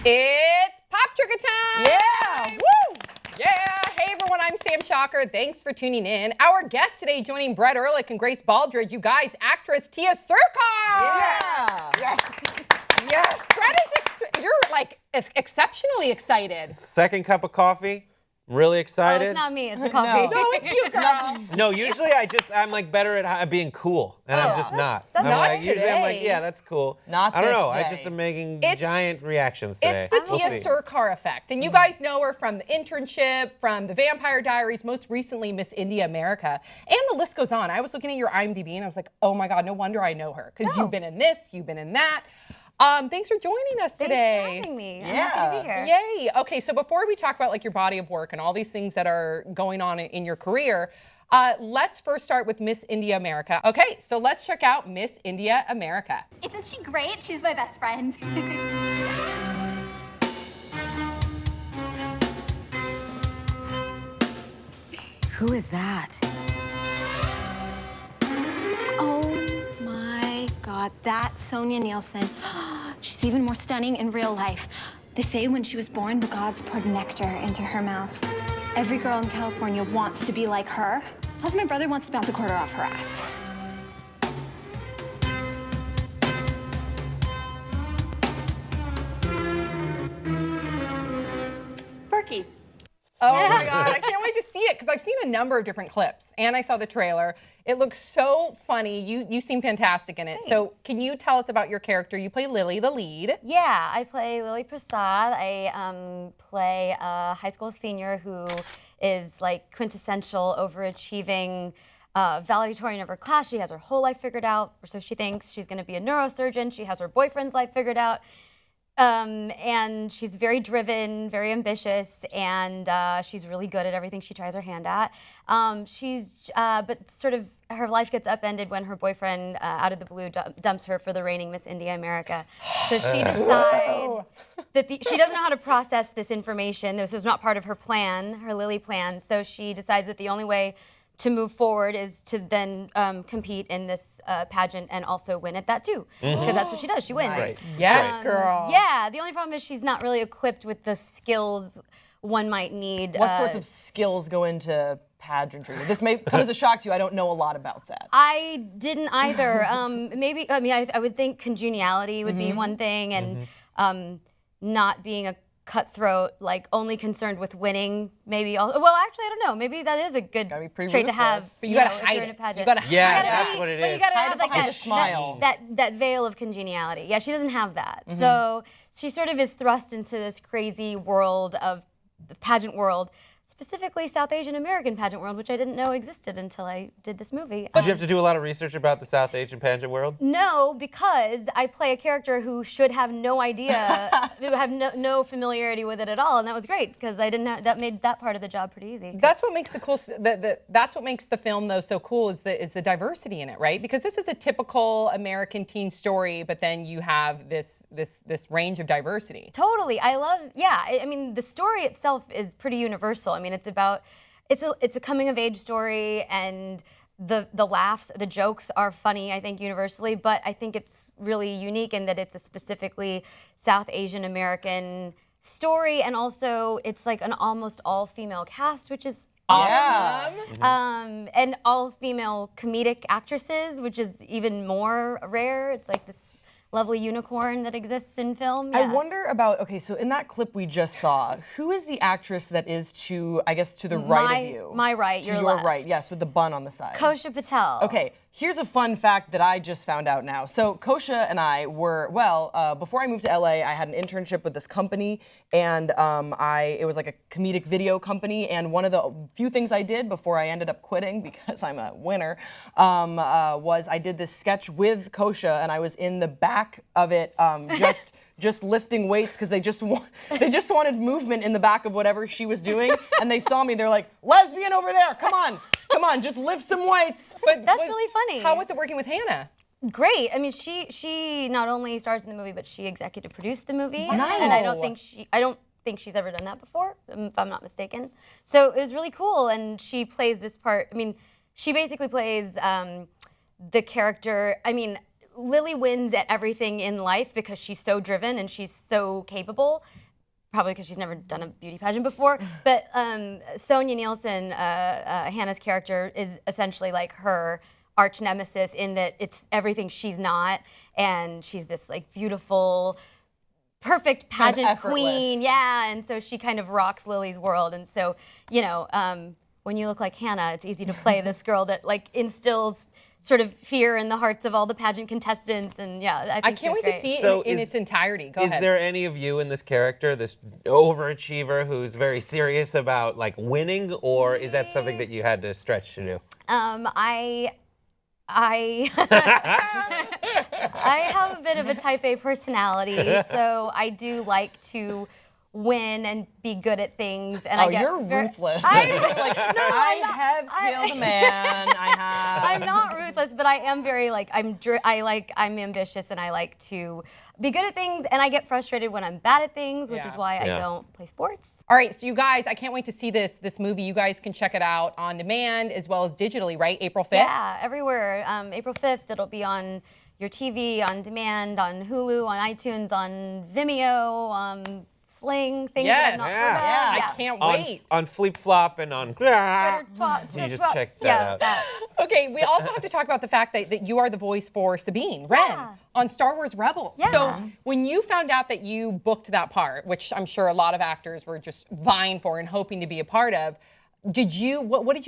It's Pop Trigger time! Yeah! Woo! Yeah! Hey everyone, I'm Sam Shocker. Thanks for tuning in. Our guest today joining Brett Ehrlich and Grace Baldridge, you guys, actress Tiya Sircar! Yeah! Yes! Yes! Brett is, you're like exceptionally excited. Second cup of coffee. Really Oh, excited. it's not me, it's the coffee. No, it's you, girl. No, usually I'm like better at being cool, and I'm just not. that's I'm not like, usually I'm like, today. yeah, that's cool. Not I don't this know. I day. just am making It's- giant reactions today. It's the We'll Tiya see. Sircar effect. And you guys know her from The Internship, from The Vampire Diaries, most recently Miss India America. And the list goes on. I was looking at your IMDb and I was like, oh my God, no wonder I know her. Because you've been in this, you've been in that. Thanks for joining us today. Thanks for having me. I'm Yeah. happy to be here. Yay. Okay, so before we talk about like your body of work and all these things that are going on in your career, let's first start with Miss India America. Okay, so let's check out Miss India America. Isn't she great? She's my best friend. Who is that? Oh my God, that's Sonia Nielsen. She's even more stunning in real life. They say when she was born, the gods poured nectar into her mouth. Every girl in California wants to be like her. Plus, my brother wants to bounce a quarter off her ass. Berkey. Oh my God, I can't wait to see it because I've seen a number of different clips and I saw the trailer. It looks so funny. You seem fantastic in it. So can you tell us about your character? You play Lily, the lead. Yeah, I play Lily Prasad. I play a high school senior who is like quintessential, overachieving, valedictorian of her class. She has her whole life figured out, or so she thinks. She's going to be a neurosurgeon. She has her boyfriend's life figured out. And she's very driven, very ambitious, and she's really good at everything she tries her hand at. But sort of her life gets upended when her boyfriend, out of the blue, dumps her for the reigning Miss India America. So she decides that she doesn't know how to process this information. This was not part of her plan, her Lily plan. So she decides that the only way to move forward is to then compete in this pageant and also win at that too, because that's what she does. She wins. Nice. Yes, girl. Yeah, the only problem is she's not really equipped with the skills one might need. What sorts of skills go into pageantry? This may come as a shock to you. I don't know a lot about that. I didn't either. Maybe, I mean, I would think congeniality would be one thing, and not being a cutthroat, like only concerned with winning, maybe. Well, actually, I don't know. Maybe that is a good Gotta be pretty trait to have. ruthless. But you gotta if hide you're in a it. pageant. You gotta Yeah, You gotta that's what it but is. you gotta Hide have it like behind that, a smile. that veil of congeniality. Yeah, she doesn't have that. So she sort of is thrust into this crazy world of the pageant world, specifically South Asian American pageant world, which I didn't know existed until I did this movie. Did you have to do a lot of research about the South Asian pageant world? No, because I play a character who should have no idea, who have no familiarity with it at all, and that was great because I didn't have, that made that part of the job pretty easy. That's what makes that's what makes the film though so cool is the diversity in it, right? Because this is a typical American teen story, but then you have this range of diversity. Totally, I love. Yeah, I mean, the story itself is pretty universal. I mean, it's a coming of age story, and the laughs, the jokes are funny, I think, universally. But I think it's really unique in that it's a specifically South Asian American story, and also it's like an almost all-female cast, which is Yeah. and all-female comedic actresses, which is even more rare. It's like this lovely unicorn that exists in film. I Yeah. wonder about, okay, so in that clip we just saw, who is the actress that is to, I guess, to the right of you? My right, to your your left. right, yes, with the bun on the side. Kosha Patel. Okay, here's a fun fact that I just found out now. So Kosha and I were, before I moved to LA, I had an internship with this company, and it was like a comedic video company, and one of the few things I did before I ended up quitting, because I'm a winner, was I did this sketch with Kosha, and I was in the back of it, just lifting weights, because they just wanted movement in the back of whatever she was doing, and they saw me, they're like, lesbian over there, come on, just lift some weights. But That's really funny. How was it working with Hannah? Great. I mean, she not only stars in the movie, but she executive produced the movie. Nice. And I don't think she's ever done that before, if I'm not mistaken. So it was really cool, and she plays this part. I mean, she basically plays the character. I mean, Lily wins at everything in life because she's so driven and she's so capable. Probably because she's never done a beauty pageant before. But Sonia Nielsen, Hannah's character, is essentially like her arch nemesis in that it's everything she's not, and she's this like beautiful, perfect pageant queen. Yeah, and so she kind of rocks Lily's world. And so, you know, when you look like Hannah, it's easy to play this girl that like instills sort of fear in the hearts of all the pageant contestants, and yeah, I can't wait to see it So in its entirety. Go Is ahead. there any of you in this character, this overachiever who's very serious about like winning, or is that something that you had to stretch to do? I have a bit of a type A personality, so I do like to win and be good at things, and I get you're ruthless. I have killed a man. I have. I'm not ruthless, but I am very like I'm ambitious, and I like to be good at things, and I get frustrated when I'm bad at things, which is why I don't play sports. All right, so you guys, I can't wait to see this movie. You guys can check it out on demand as well as digitally, right? April 5th? Yeah, everywhere. April 5th, it'll be on your TV, on demand, on Hulu, on iTunes, on Vimeo, Sling, things that I've not heard of. I can't wait. On Flip Flop and on Twitter, you just check that out. Okay, we also have to talk about the fact that you are the voice for Sabine Wren on Star Wars Rebels. Yeah. So when you found out that you booked that part, which I'm sure a lot of actors were just vying for and hoping to be a part of, what did you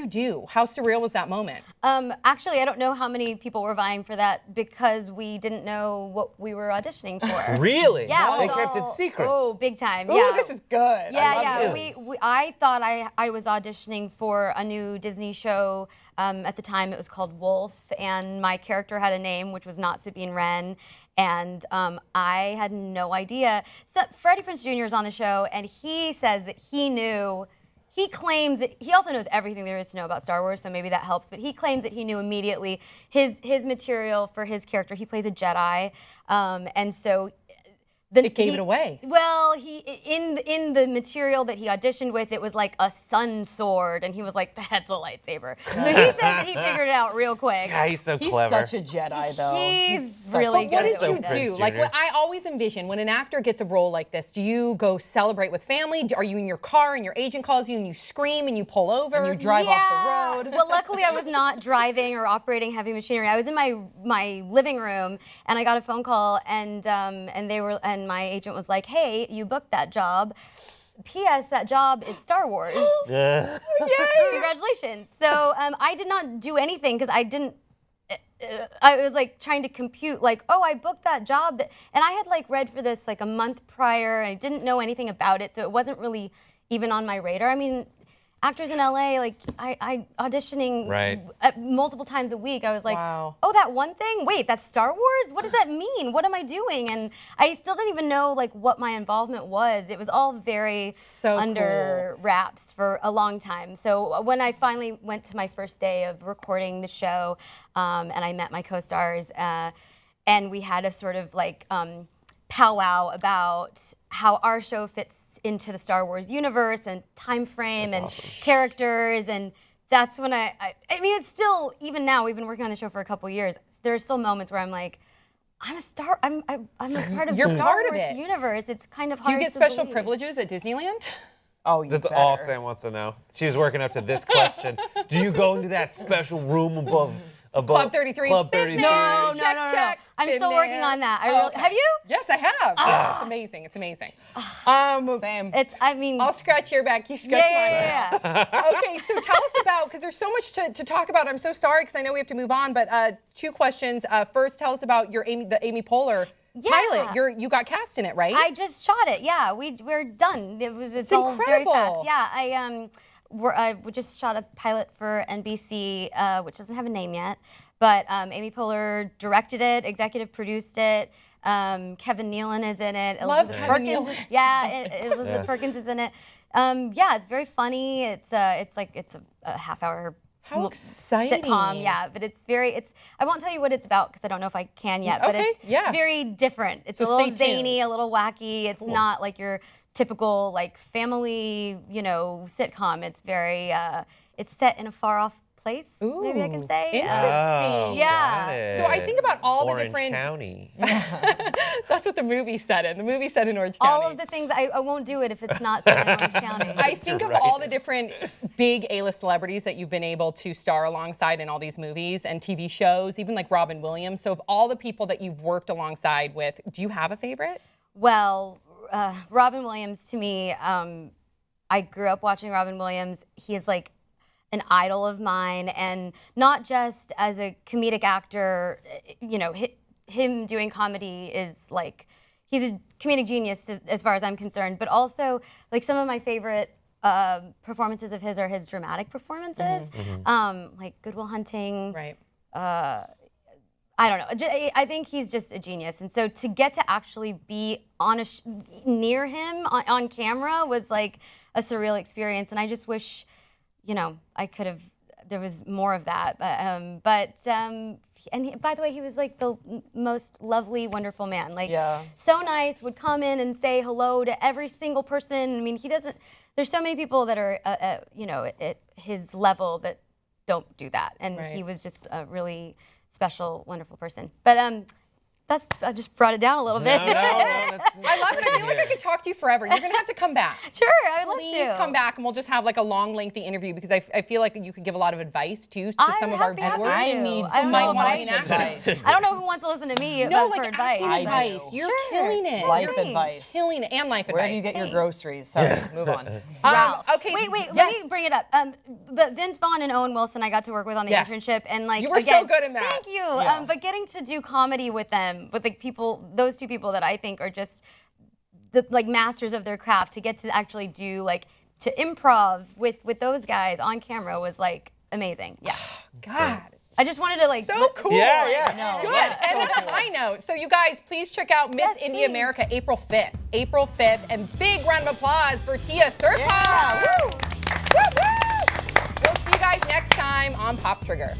do? How surreal was that moment? Actually, I don't know how many people were vying for that because we didn't know what we were auditioning for. Really? Yeah, They it was kept it all- secret. Oh, big time. Ooh, Yeah, this is good. Yeah. I thought I was auditioning for a new Disney show. At the time, it was called Wolf, and my character had a name which was not Sabine Wren, and I had no idea. So Freddie Prinze Jr. is on the show, and he says that he knew. He claims that he also knows everything there is to know about Star Wars, so maybe that helps. But he claims that he knew immediately his material for his character. He plays a Jedi, and so. It gave it away. Well, in the material that he auditioned with, it was like a sun sword, and he was like, "That's a lightsaber." So he says that he figured it out real quick. Yeah, he's so He's clever. such a Jedi, though. He's really But what good. did you at Prinze do? Jr. Like, what I always envision when an actor gets a role like this, do you go celebrate with family? Are you in your car and your agent calls you and you scream and you pull over? And you drive off the road. Well, luckily I was not driving or operating heavy machinery. I was in my living room, and I got a phone call, and my agent was like, "Hey, you booked that job. P.S. That job is Star Wars. Congratulations." So I did not do anything because I didn't. I was like trying to compute, like, oh, I booked that job, and I had like read for this like a month prior, and I didn't know anything about it, so it wasn't really even on my radar. I mean, actors in LA, like I auditioning multiple times a week. I was like, wow. Oh, that one thing? Wait, that's Star Wars? What does that mean? What am I doing? And I still didn't even know like what my involvement was. It was all very under wraps for a long time. So when I finally went to my first day of recording the show, and I met my co-stars, and we had a sort of like powwow about how our show fits into the Star Wars universe and time frame and characters, and that's when I mean, it's still, even now, we've been working on the show for a couple years, there are still moments where I'm like, I'm a part of the Star Wars universe. It's kind of hard to Do you get special believe. privileges at Disneyland? Oh, you That's better. all Sam wants to know. She was working up to this question. Do you go into that special room above Club 33? Club Been 33. there. No. Check. I'm Been still working there. on that. Okay. Have you? Yes, I have. Yeah, it's amazing. It's amazing. Same. I'll scratch your back. You scratch mine. Yeah. Okay, so tell us about, because there's so much to talk about. I'm so sorry because I know we have to move on, but two questions. First, tell us about the Amy Poehler pilot. You got cast in it, right? I just shot it. Yeah, we're done. It's all very incredible. fast. Yeah, we just shot a pilot for NBC, which doesn't have a name yet, but Amy Poehler directed it, executive produced it. Kevin Nealon is in it. Love Elizabeth Kevin Perkins. Nealon. Yeah, Elizabeth Perkins is in it. Yeah, it's very funny. It's a half-hour. How exciting. Sitcom, yeah, but I won't tell you what it's about because I don't know if I can yet, but it's very different. It's So a little stay zany, tuned. a little wacky. It's not like your typical like family, sitcom. It's very, it's set in a far off place, maybe I can say. Interesting. Yeah. Got it. So I think about all the Orange different- County. That's what the movie set in. The movie set in Orange County. All of the things, I won't do it if it's not set in Orange County. I think of right. all the different big A-list celebrities that you've been able to star alongside in all these movies and TV shows, even like Robin Williams. So of all the people that you've worked alongside with, do you have a favorite? Well, Robin Williams, to me, I grew up watching Robin Williams. He is like an idol of mine, and not just as a comedic actor, you know, him doing comedy is like, he's a comedic genius as far as I'm concerned, but also like some of my favorite performances of his are his dramatic performances, like Good Will Hunting. Right. I don't know. I think he's just a genius, and so to get to actually be on near him on camera was like a surreal experience. And I just wish, you know, there was more of that. And by the way, he was like the most lovely, wonderful man. Like, so nice. Would come in and say hello to every single person. I mean, he doesn't. There's so many people that are, you know, at his level that don't do that, and he was just a really special, wonderful person. But I just brought it down a little bit. No, that's I love it. I feel like I could talk to you forever. You're going to have to come back. Sure, I'd love to. Please come back, and we'll just have like a long, lengthy interview, because I feel like you could give a lot of advice too to some of our viewers. I need I don't so know much if advice. I don't know who wants to listen to me No, for like advice. acting advice. do. You're Sure. killing it. Life Thanks. advice. Killing it, and life Where advice. do you get your groceries? Sorry, move on. Ralph. Okay. Wait, let yes. me bring it up. But Vince Vaughn and Owen Wilson, I got to work with on the Yes. internship, and like You were again, so good in that. Thank you. Yeah. But getting to do comedy with them, with like those two people that I think are just the like masters of their craft, to get to actually do like to improv with those guys on camera was like amazing. Yeah. God. I just wanted to like So cool. Yeah. No, Good. that's And so on a cool. high note, so you guys, please check out Miss Yes, India please. America April 5th. April 5th, and big round of applause for Tiya Sircar. Yeah. Woo! Woo, woo! We'll see you guys next time on Pop Trigger.